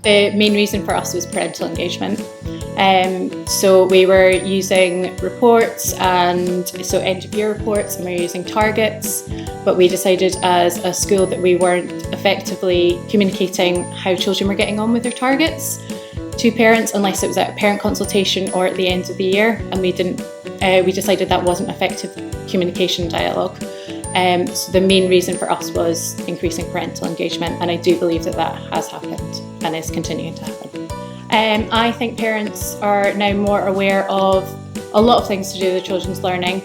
The main reason for us was parental engagement. So we were using reports, and so end of year reports, and we were using targets, but we decided as a school that we weren't effectively communicating how children were getting on with their targets to parents unless it was at a parent consultation or at the end of the year, and we decided that wasn't effective communication dialogue. So the main reason for us was increasing parental engagement, and I do believe that that has happened and is continuing to happen. I think parents are now more aware of a lot of things to do with children's learning.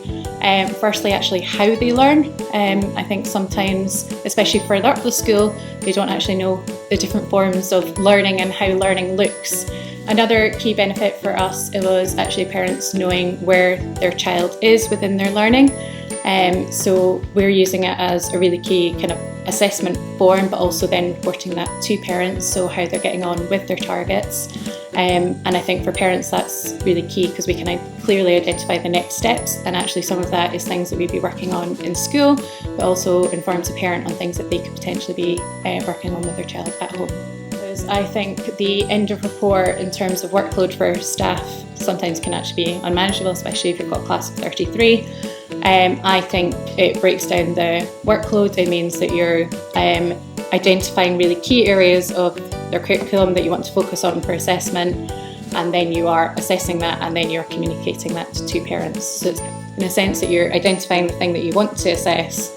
Firstly, actually how they learn. I think sometimes, especially further up the school, they don't actually know the different forms of learning and how learning looks. Another key benefit for us was actually parents knowing where their child is within their learning. So we're using it as a really key kind of assessment form, but also then reporting that to parents, so how they're getting on with their targets. And I think for parents that's really key because we can clearly identify the next steps, and actually some of that is things that we'd be working on in school, but also informs a parent on things that they could potentially be working on with their child at home. Because I think the end of report in terms of workload for staff sometimes can actually be unmanageable, especially if you've got a class of 33. I think it breaks down the workload. It means that you're identifying really key areas of their curriculum that you want to focus on for assessment, and then you are assessing that, and then you're communicating that to parents. So it's in a sense that you're identifying the thing that you want to assess,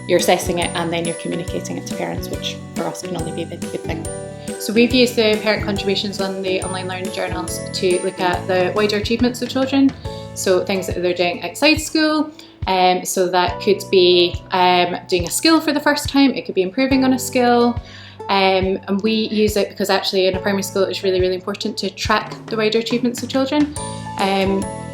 you're assessing it, and then you're communicating it to parents, which for us can only be a good thing. So we've used the parent contributions on the online learning journals to look at the wider achievements of children, so things that they're doing outside school. So that could be doing a skill for the first time, it could be improving on a skill, and we use it because actually in a primary school it's really, really important to track the wider achievements of children.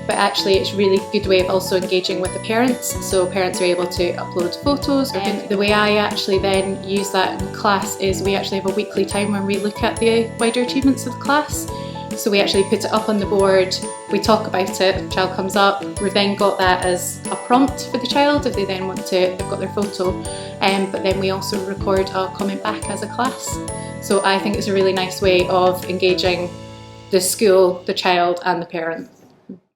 But actually it's a really good way of also engaging with the parents, so parents are able to upload photos. The way I actually then use that in class is we actually have a weekly time when we look at the wider achievements of the class. So we actually put it up on the board, we talk about it, the child comes up, we've then got that as a prompt for the child if they then want to, they've got their photo, but then we also record a comment back as a class. So I think it's a really nice way of engaging the school, the child and the parent.